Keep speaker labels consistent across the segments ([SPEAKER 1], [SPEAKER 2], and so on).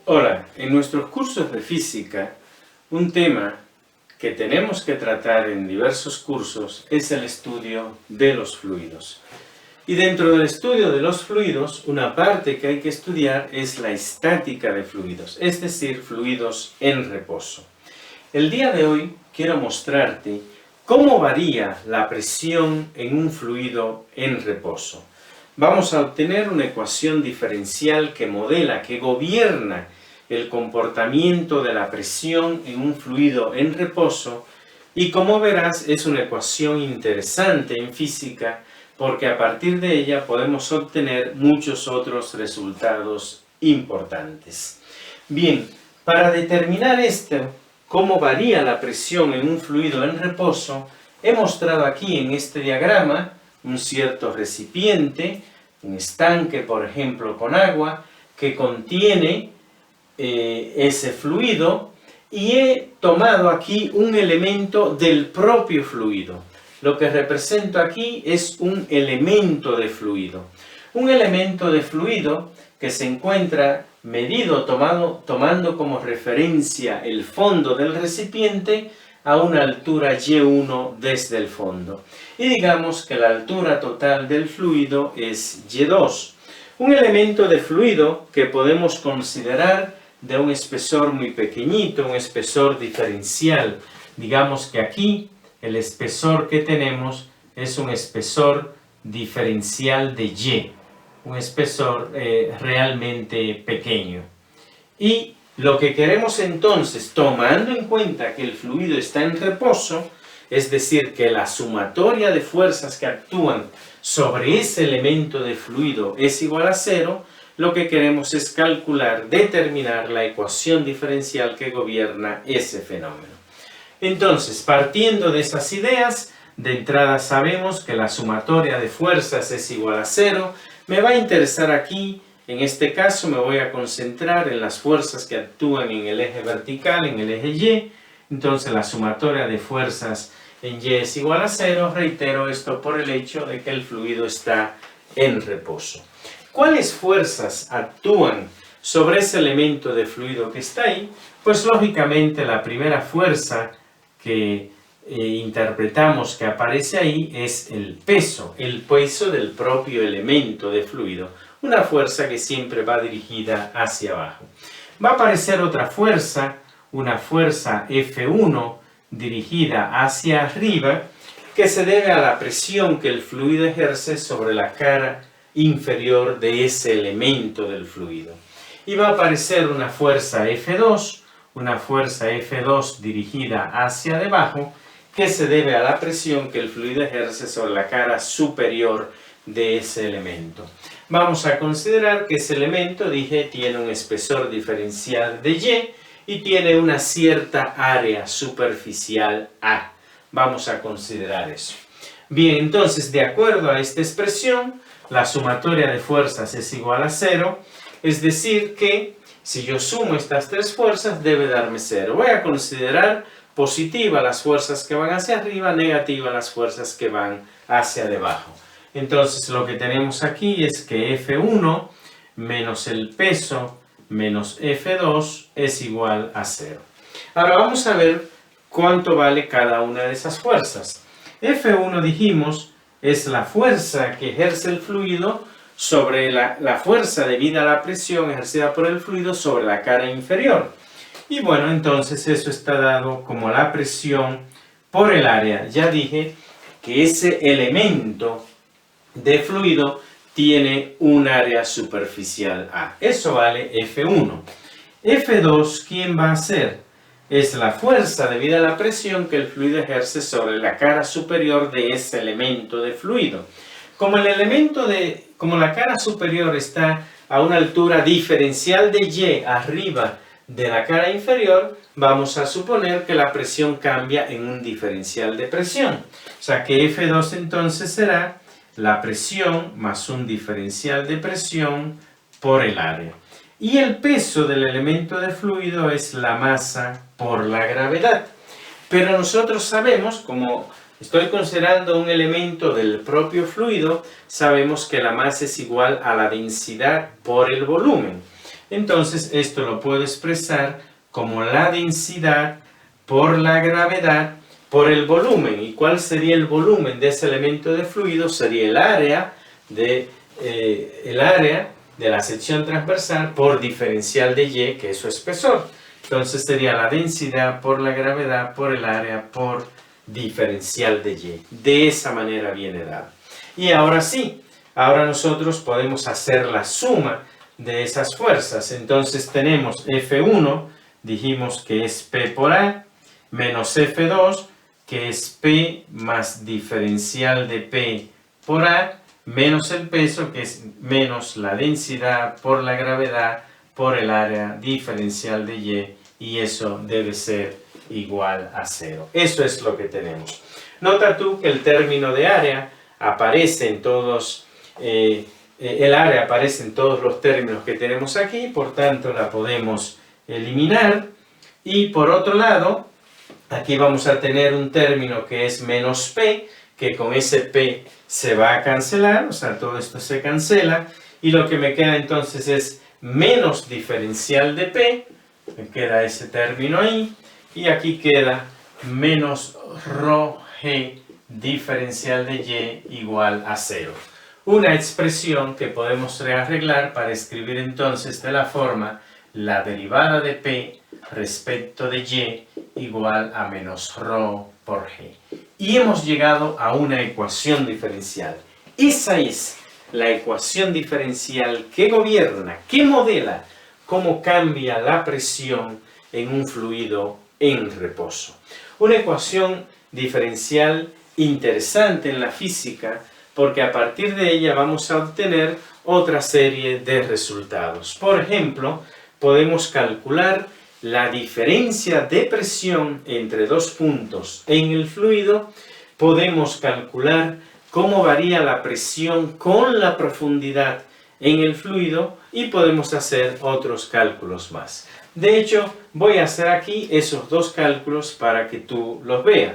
[SPEAKER 1] Hola, en nuestros cursos de física, un tema que tenemos que tratar en diversos cursos es el estudio de los fluidos. Y dentro del estudio de los fluidos, una parte que hay que estudiar es la estática de fluidos, es decir, fluidos en reposo. El día de hoy quiero mostrarte cómo varía la presión en un fluido en reposo. Vamos a obtener una ecuación diferencial que modela, que gobierna el comportamiento de la presión en un fluido en reposo, y como verás es una ecuación interesante en física porque a partir de ella podemos obtener muchos otros resultados importantes. Bien, para determinar esto, cómo varía la presión en un fluido en reposo, he mostrado aquí en este diagrama un cierto recipiente, un estanque por ejemplo con agua, que contiene ese fluido, y he tomado aquí un elemento del propio fluido. Lo que represento aquí es un elemento de fluido. Un elemento de fluido que se encuentra medido tomando como referencia el fondo del recipiente a una altura Y1 desde el fondo. Y digamos que la altura total del fluido es Y2. Un elemento de fluido que podemos considerar de un espesor muy pequeñito, un espesor diferencial. Digamos que aquí el espesor que tenemos es un espesor diferencial de Y, un espesor realmente pequeño. Y lo que queremos entonces, tomando en cuenta que el fluido está en reposo, es decir, que la sumatoria de fuerzas que actúan sobre ese elemento de fluido es igual a 0, lo que queremos es calcular, determinar la ecuación diferencial que gobierna ese fenómeno. Entonces, partiendo de esas ideas, de entrada sabemos que la sumatoria de fuerzas es igual a 0. Me va a interesar aquí, en este caso me voy a concentrar en las fuerzas que actúan en el eje vertical, en el eje Y. Entonces la sumatoria de fuerzas en Y es igual a 0. Reitero esto por el hecho de que el fluido está en reposo. ¿Cuáles fuerzas actúan sobre ese elemento de fluido que está ahí? Pues lógicamente la primera fuerza que interpretamos que aparece ahí es el peso del propio elemento de fluido, una fuerza que siempre va dirigida hacia abajo. Va a aparecer otra fuerza, una fuerza F1 dirigida hacia arriba, que se debe a la presión que el fluido ejerce sobre la cara inferior de ese elemento del fluido. Y va a aparecer una fuerza F2, dirigida hacia debajo, que se debe a la presión que el fluido ejerce sobre la cara superior de ese elemento. Vamos a considerar que ese elemento, dije, tiene un espesor diferencial de Y y tiene una cierta área superficial A. Vamos a considerar eso. Bien, entonces, de acuerdo a esta expresión, la sumatoria de fuerzas es igual a 0, es decir que si yo sumo estas tres fuerzas debe darme 0. Voy a considerar positiva las fuerzas que van hacia arriba, negativa las fuerzas que van hacia debajo. Entonces lo que tenemos aquí es que F1 menos el peso menos F2 es igual a 0. Ahora vamos a ver cuánto vale cada una de esas fuerzas. F1 dijimos es la fuerza que ejerce el fluido sobre la fuerza debida a la presión ejercida por el fluido sobre la cara inferior. Y bueno, entonces eso está dado como la presión por el área. Ya dije que ese elemento de fluido tiene un área superficial A. Eso vale F1. F2, ¿quién va a ser? Es la fuerza debida a la presión que el fluido ejerce sobre la cara superior de ese elemento de fluido. Como la cara superior está a una altura diferencial de Y arriba de la cara inferior, vamos a suponer que la presión cambia en un diferencial de presión. O sea que F2 entonces será la presión más un diferencial de presión por el área. Y el peso del elemento de fluido es la masa por la gravedad. Pero nosotros sabemos, como estoy considerando un elemento del propio fluido, sabemos que la masa es igual a la densidad por el volumen. Entonces esto lo puedo expresar como la densidad por la gravedad por el volumen. ¿Y cuál sería el volumen de ese elemento de fluido? Sería el área de la sección transversal por diferencial de Y, que es su espesor. Entonces sería la densidad por la gravedad por el área por diferencial de Y. De esa manera viene dado. Y ahora sí, ahora nosotros podemos hacer la suma de esas fuerzas. Entonces tenemos F1, dijimos que es P por A, menos F2, que es P más diferencial de P por A, menos el peso, que es menos la densidad por la gravedad por el área diferencial de y eso debe ser igual a 0. Eso es lo que tenemos. Nota tú que el término de área aparece en todos, el área aparece en todos los términos que tenemos aquí, por tanto la podemos eliminar. Y por otro lado, aquí vamos a tener un término que es menos P, que con ese P se va a cancelar, o sea, todo esto se cancela, y lo que me queda entonces es menos diferencial de P, me queda ese término ahí, y aquí queda menos ρg diferencial de Y igual a 0. Una expresión que podemos rearreglar para escribir entonces de la forma la derivada de P respecto de Y igual a menos ρ por G. Y hemos llegado a una ecuación diferencial. Esa es la ecuación diferencial que gobierna, que modela cómo cambia la presión en un fluido en reposo. Una ecuación diferencial interesante en la física porque a partir de ella vamos a obtener otra serie de resultados. Por ejemplo, podemos calcular la diferencia de presión entre dos puntos en el fluido. Podemos calcular cómo varía la presión con la profundidad en el fluido y podemos hacer otros cálculos más. De hecho, voy a hacer aquí esos dos cálculos para que tú los veas.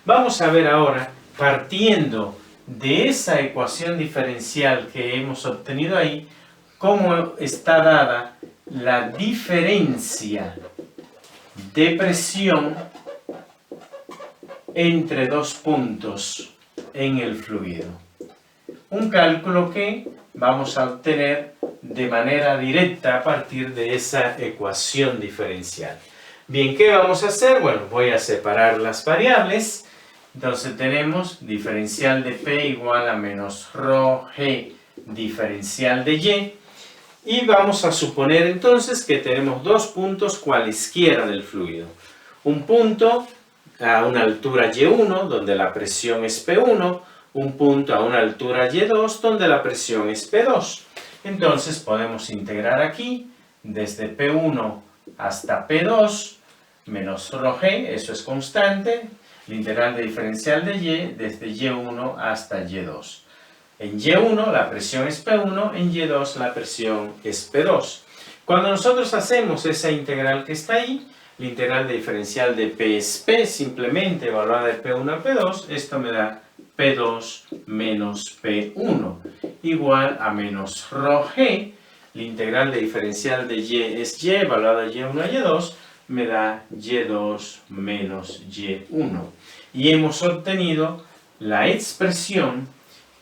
[SPEAKER 1] Vamos a ver ahora, partiendo de esa ecuación diferencial que hemos obtenido ahí, cómo está dada la diferencia de presión entre dos puntos en el fluido. Un cálculo que vamos a obtener de manera directa a partir de esa ecuación diferencial. Bien, ¿qué vamos a hacer? Bueno, voy a separar las variables. Entonces tenemos diferencial de P igual a menos ρg diferencial de Y. Y vamos a suponer entonces que tenemos dos puntos cualesquiera del fluido. Un punto a una altura Y1, donde la presión es P1. Un punto a una altura Y2, donde la presión es P2. Entonces podemos integrar aquí, desde P1 hasta P2, menos ρg, eso es constante, la integral de diferencial de Y, desde Y1 hasta Y2. En Y1 la presión es P1, en Y2 la presión es P2. Cuando nosotros hacemos esa integral que está ahí, la integral de diferencial de P es P, simplemente evaluada de P1 a P2, esto me da P2 menos P1, igual a menos ρg, la integral de diferencial de Y es Y, evaluada de Y1 a Y2, me da Y2 menos Y1. Y hemos obtenido la expresión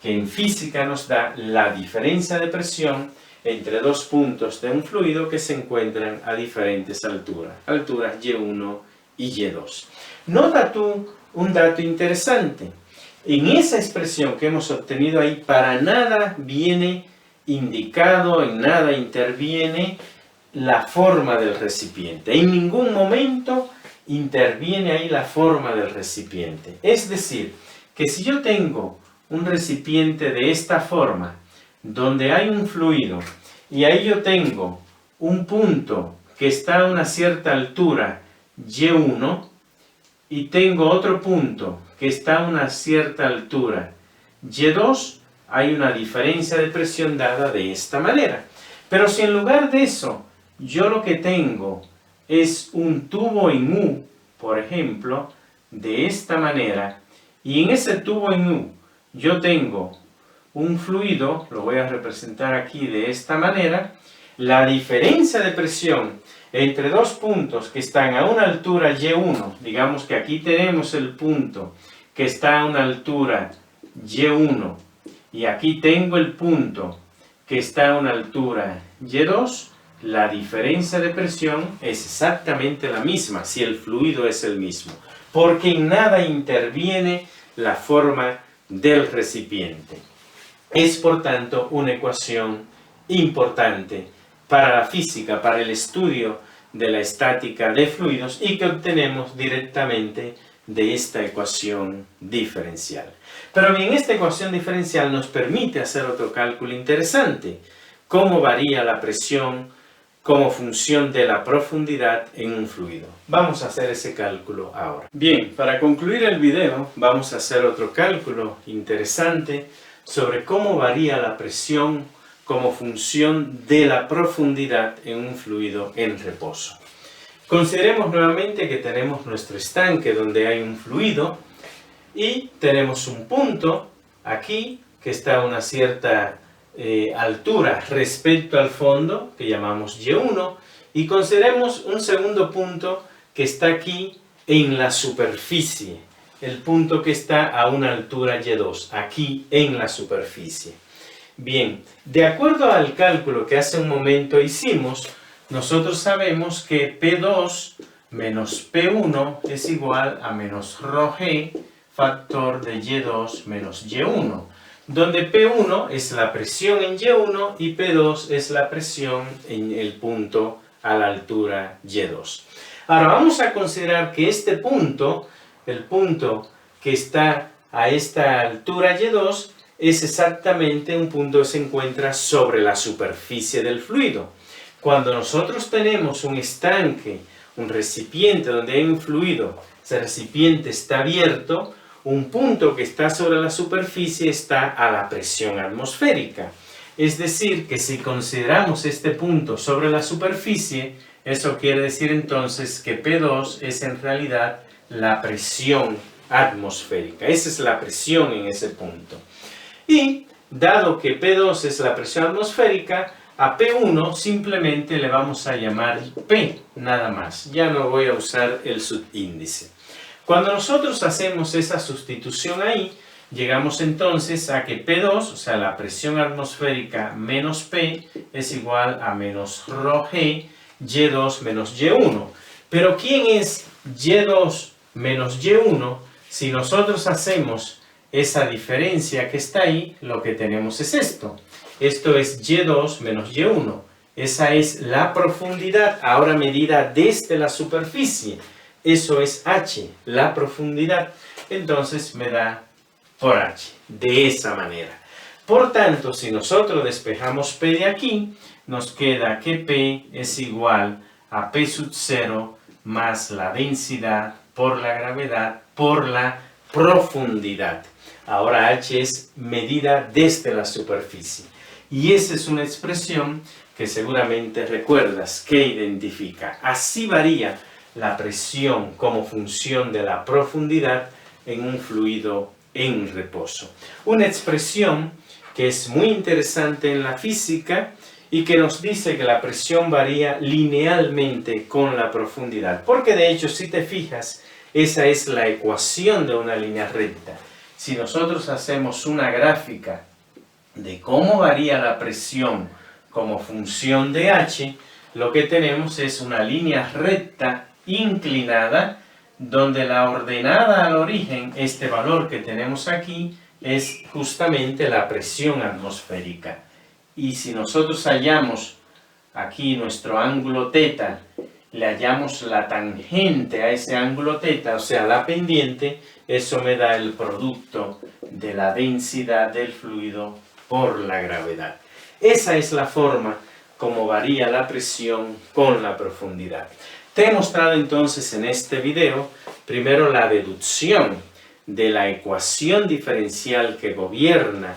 [SPEAKER 1] que en física nos da la diferencia de presión entre dos puntos de un fluido que se encuentran a diferentes alturas Y1 y Y2. Nota tú un dato interesante. En esa expresión que hemos obtenido ahí, para nada viene indicado, en nada interviene la forma del recipiente. En ningún momento interviene ahí la forma del recipiente. Es decir, que si yo tengo un recipiente de esta forma, donde hay un fluido, y ahí yo tengo un punto que está a una cierta altura, Y1, y tengo otro punto que está a una cierta altura, Y2, hay una diferencia de presión dada de esta manera. Pero si en lugar de eso, yo lo que tengo es un tubo en U, por ejemplo, de esta manera, y en ese tubo en U yo tengo un fluido, lo voy a representar aquí de esta manera, La diferencia de presión entre dos puntos que están a una altura Y1, digamos que aquí tenemos el punto que está a una altura Y1 y aquí tengo el punto que está a una altura Y2, la diferencia de presión es exactamente la misma si el fluido es el mismo, porque en nada interviene la forma del recipiente. Es por tanto una ecuación importante para la física, para el estudio de la estática de fluidos y que obtenemos directamente de esta ecuación diferencial. Pero bien, esta ecuación diferencial nos permite hacer otro cálculo interesante. ¿Cómo varía la presión como función de la profundidad en un fluido? Vamos a hacer ese cálculo ahora. Bien, para concluir el video vamos a hacer otro cálculo interesante sobre cómo varía la presión como función de la profundidad en un fluido en reposo. Consideremos nuevamente que tenemos nuestro estanque donde hay un fluido y tenemos un punto aquí que está a una cierta altura respecto al fondo que llamamos Y1 y consideremos un segundo punto que está aquí en la superficie, el punto que está a una altura Y2, aquí en la superficie. Bien, de acuerdo al cálculo que hace un momento hicimos, nosotros sabemos que P2 menos P1 es igual a menos ρg factor de Y2 menos Y1, donde P1 es la presión en Y1 y P2 es la presión en el punto a la altura Y2. Ahora vamos a considerar que este punto, el punto que está a esta altura Y2, es exactamente un punto que se encuentra sobre la superficie del fluido. Cuando nosotros tenemos un estanque, un recipiente donde hay un fluido, ese recipiente está abierto, un punto que está sobre la superficie está a la presión atmosférica. Es decir, que si consideramos este punto sobre la superficie, eso quiere decir entonces que P2 es en realidad la presión atmosférica. Esa es la presión en ese punto. Y dado que P2 es la presión atmosférica, a P1 simplemente le vamos a llamar P, nada más. Ya no voy a usar el subíndice. Cuando nosotros hacemos esa sustitución ahí, llegamos entonces a que P2, o sea, la presión atmosférica menos P, es igual a menos ρg, Y2 menos Y1. Pero ¿quién es Y2 menos Y1? Si nosotros hacemos esa diferencia que está ahí, lo que tenemos es esto. Esto es Y2 menos Y1. Esa es la profundidad, ahora medida desde la superficie. Eso es H, la profundidad. Entonces me da por H, de esa manera. Por tanto, si nosotros despejamos P de aquí, nos queda que P es igual a P sub 0 más la densidad por la gravedad por la profundidad. Ahora H es medida desde la superficie. Y esa es una expresión que seguramente recuerdas, que identifica. Así varía la presión como función de la profundidad en un fluido en reposo. Una expresión que es muy interesante en la física y que nos dice que la presión varía linealmente con la profundidad. Porque de hecho, si te fijas, esa es la ecuación de una línea recta. Si nosotros hacemos una gráfica de cómo varía la presión como función de H, lo que tenemos es una línea recta inclinada, donde la ordenada al origen, este valor que tenemos aquí, es justamente la presión atmosférica. Y si nosotros hallamos aquí nuestro ángulo θ, le hallamos la tangente a ese ángulo θ, o sea, la pendiente, eso me da el producto de la densidad del fluido por la gravedad. Esa es la forma como varía la presión con la profundidad. Te he mostrado entonces en este video, primero la deducción de la ecuación diferencial que gobierna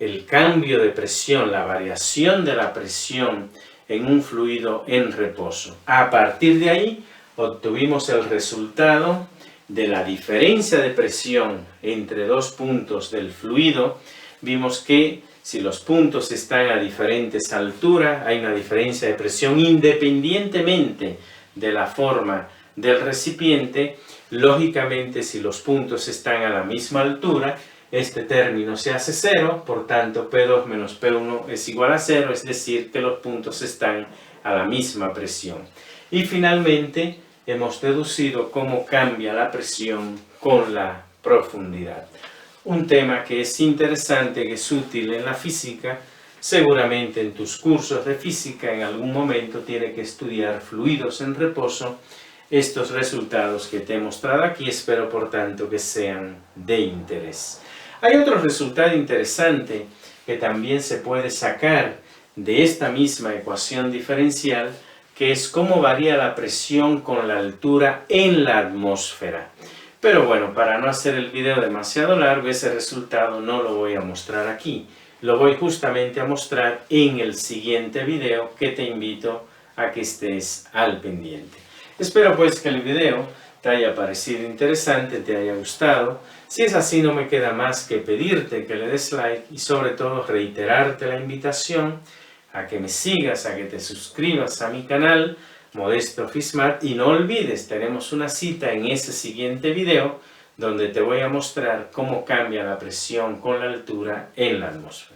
[SPEAKER 1] el cambio de presión, la variación de la presión en un fluido en reposo. A partir de ahí obtuvimos el resultado de la diferencia de presión entre dos puntos del fluido. Vimos que Si los puntos están a diferentes alturas, hay una diferencia de presión independientemente de la forma del recipiente. Lógicamente, si los puntos están a la misma altura, este término se hace cero, por tanto P2 menos P1 es igual a cero, es decir, que los puntos están a la misma presión. Y finalmente, hemos deducido cómo cambia la presión con la profundidad. Un tema que es interesante, que es útil en la física. Seguramente en tus cursos de física en algún momento tienes que estudiar fluidos en reposo. Estos resultados que te he mostrado aquí espero por tanto que sean de interés. Hay otro resultado interesante que también se puede sacar de esta misma ecuación diferencial, que es cómo varía la presión con la altura en la atmósfera. Pero bueno, para no hacer el video demasiado largo, ese resultado no lo voy a mostrar aquí. Lo voy justamente a mostrar en el siguiente video, que te invito a que estés al pendiente. Espero pues que el video te haya parecido interesante, te haya gustado. Si es así, no me queda más que pedirte que le des like y sobre todo reiterarte la invitación a que me sigas, a que te suscribas a mi canal Modesto Fismat, y no olvides, tenemos una cita en ese siguiente video donde te voy a mostrar cómo cambia la presión con la altura en la atmósfera.